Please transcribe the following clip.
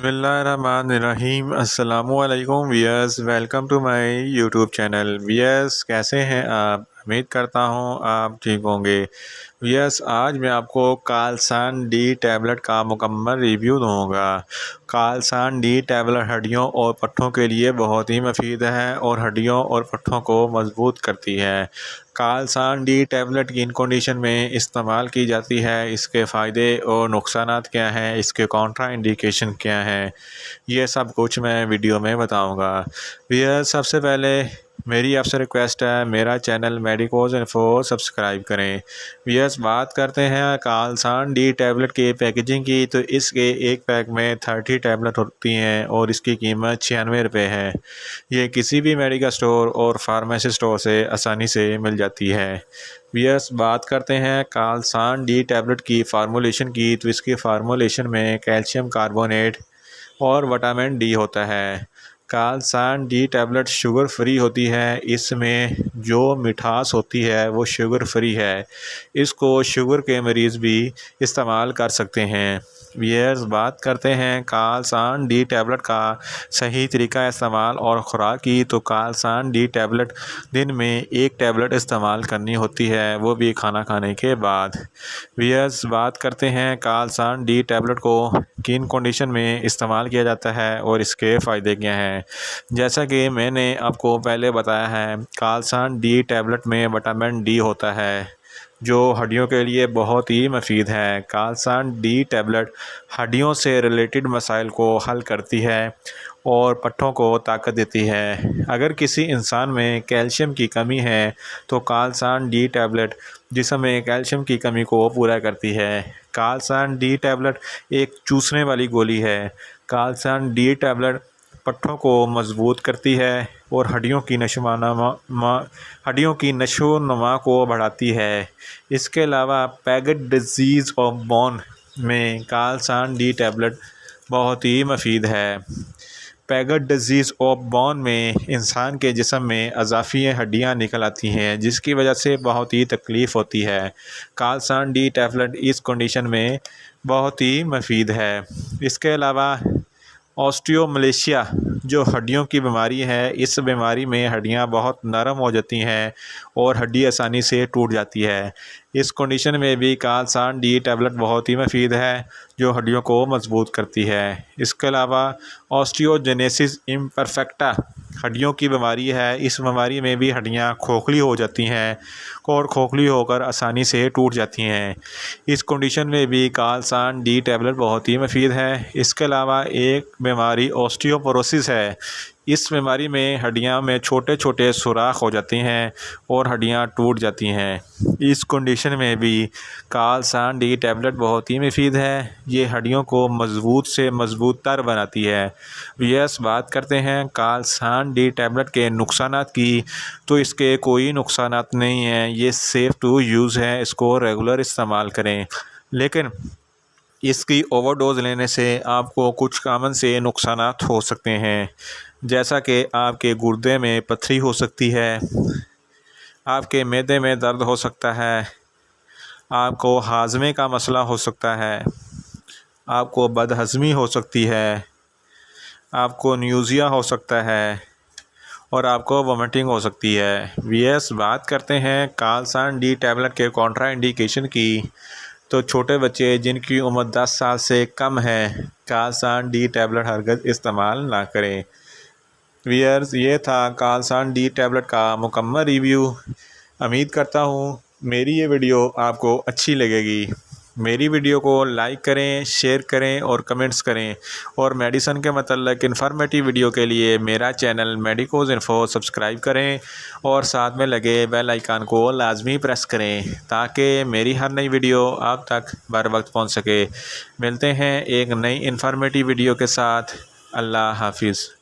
بسم اللہ الرحمن الرحیم۔ السلام علیکم viewers, welcome to my YouTube channel. Viewers کیسے ہیں آپ؟ امید کرتا ہوں آپ ٹھیک ہوں گے۔ ویئرز آج میں آپ کو کالسان ڈی ٹیبلٹ کا مکمل ریویو دوں گا۔ کالسان ڈی ٹیبلٹ ہڈیوں اور پٹھوں کے لیے بہت ہی مفید ہے اور ہڈیوں اور پٹھوں کو مضبوط کرتی ہے۔ کالسان ڈی ٹیبلٹ کن کنڈیشن میں استعمال کی جاتی ہے، اس کے فائدے اور نقصانات کیا ہیں، اس کے کانٹرا انڈیکیشن کیا ہیں، یہ سب کچھ میں ویڈیو میں بتاؤں گا۔ ویئر سب سے پہلے میری آپ سے ریکویسٹ ہے، میرا چینل میڈیکوز انفو سبسکرائب کریں۔ ویئرس بات کرتے ہیں کالسان ڈی ٹیبلٹ کی پیکیجنگ کی، تو اس کے ایک پیک میں 30 ٹیبلٹ ہوتی ہیں اور اس کی قیمت 96 روپے ہے۔ یہ کسی بھی میڈیکل سٹور اور فارمیسی سٹور سے آسانی سے مل جاتی ہے۔ ویئرس بات کرتے ہیں کالسان ڈی ٹیبلٹ کی فارمولیشن کی، تو اس کی فارمولیشن میں کیلشیم کاربونیٹ اور وٹامن ڈی ہوتا ہے۔ کالسان ڈی ٹیبلٹ شوگر فری ہوتی ہے، اس میں جو مٹھاس ہوتی ہے وہ شوگر فری ہے۔ اس کو شوگر کے مریض بھی استعمال کر سکتے ہیں۔ ویئرز بات کرتے ہیں کالسان ڈی ٹیبلٹ کا صحیح طریقہ استعمال اور خوراک کی، تو کالسان ڈی ٹیبلٹ دن میں 1 ٹیبلٹ استعمال کرنی ہوتی ہے، وہ بھی کھانا کھانے کے بعد۔ ویئرز بات کرتے ہیں کالسان ڈی ٹیبلٹ کو کن کنڈیشن میں استعمال کیا جاتا ہے اور اس کے فائدے کیا ہیں۔ جیسا کہ میں نے آپ کو پہلے بتایا ہے، کالسان ڈی ٹیبلٹ میں وٹامن ڈی ہوتا ہے جو ہڈیوں کے لیے بہت ہی مفید ہے۔ کالسان ڈی ٹیبلٹ ہڈیوں سے ریلیٹڈ مسائل کو حل کرتی ہے اور پٹھوں کو طاقت دیتی ہے۔ اگر کسی انسان میں کیلشیم کی کمی ہے تو کالسان ڈی ٹیبلٹ جسم میں کیلشیم کی کمی کو پورا کرتی ہے۔ کالسان ڈی ٹیبلٹ ایک چوسنے والی گولی ہے۔ کالسان ڈی ٹیبلٹ پٹھوں کو مضبوط کرتی ہے اور ہڈیوں کی نشو و نما کو بڑھاتی ہے۔ اس کے علاوہ پیگٹ ڈیزیز آف بون میں کالسان ڈی ٹیبلٹ بہت ہی مفید ہے۔ پیگٹ ڈیزیز آف بون میں انسان کے جسم میں اضافی ہڈیاں نکل آتی ہیں، جس کی وجہ سے بہت ہی تکلیف ہوتی ہے۔ کالسان ڈی ٹیبلٹ اس کنڈیشن میں بہت ہی مفید ہے۔ اس کے علاوہ آسٹیوملیشیا جو ہڈیوں کی بیماری ہے، اس بیماری میں ہڈیاں بہت نرم ہو جاتی ہیں اور ہڈی آسانی سے ٹوٹ جاتی ہے۔ اس کنڈیشن میں بھی کالسان ڈی ٹیبلٹ بہت ہی مفید ہے جو ہڈیوں کو مضبوط کرتی ہے۔ اس کے علاوہ آسٹیوجینیسس امپرفیکٹا ہڈیوں کی بیماری ہے، اس بیماری میں بھی ہڈیاں کھوکھلی ہو جاتی ہیں اور کھوکھلی ہو کر آسانی سے ٹوٹ جاتی ہیں۔ اس کنڈیشن میں بھی کالسان ڈی ٹیبلٹ بہت ہی مفید ہے۔ اس کے علاوہ ایک بیماری آسٹیوپوروسس ہے، اس بیماری میں ہڈیاں میں چھوٹے چھوٹے سوراخ ہو جاتے ہیں اور ہڈیاں ٹوٹ جاتی ہیں۔ اس کنڈیشن میں بھی کالسان ڈی ٹیبلٹ بہت ہی مفید ہے، یہ ہڈیوں کو مضبوط سے مضبوط تر بناتی ہے۔ ویئرس بات کرتے ہیں کالسان ڈی ٹیبلٹ کے نقصانات کی، تو اس کے کوئی نقصانات نہیں ہیں، یہ سیف ٹو یوز ہے، اس کو ریگولر استعمال کریں۔ لیکن اس کی اوور ڈوز لینے سے آپ کو کچھ کامن سے نقصانات ہو سکتے ہیں، جیسا کہ آپ کے گردے میں پتھری ہو سکتی ہے، آپ کے معدے میں درد ہو سکتا ہے، آپ کو ہاضمے کا مسئلہ ہو سکتا ہے، آپ کو بد ہضمی ہو سکتی ہے، آپ کو نیوزیا ہو سکتا ہے اور آپ کو وومٹنگ ہو سکتی ہے۔ ویئرس بات کرتے ہیں کالسان ڈی ٹیبلٹ کے کانٹرا انڈیکیشن کی، تو چھوٹے بچے جن کی عمر 10 سال سے کم ہے کالسان ڈی ٹیبلٹ ہرگز استعمال نہ کریں۔ ویئرز یہ تھا کالسان ڈی ٹیبلٹ کا مکمل ریویو۔ امید کرتا ہوں میری یہ ویڈیو آپ کو اچھی لگے گی۔ میری ویڈیو کو لائک کریں، شیئر کریں اور کمنٹس کریں، اور میڈیسن کے متعلق انفارمیٹیو ویڈیو کے لیے میرا چینل میڈیکوز انفو سبسکرائب کریں اور ساتھ میں لگے بیل آئیکن کو لازمی پریس کریں تاکہ میری ہر نئی ویڈیو آپ تک بر وقت پہنچ سکے۔ ملتے ہیں ایک نئی انفارمیٹیو ویڈیو کے ساتھ۔ اللہ حافظ۔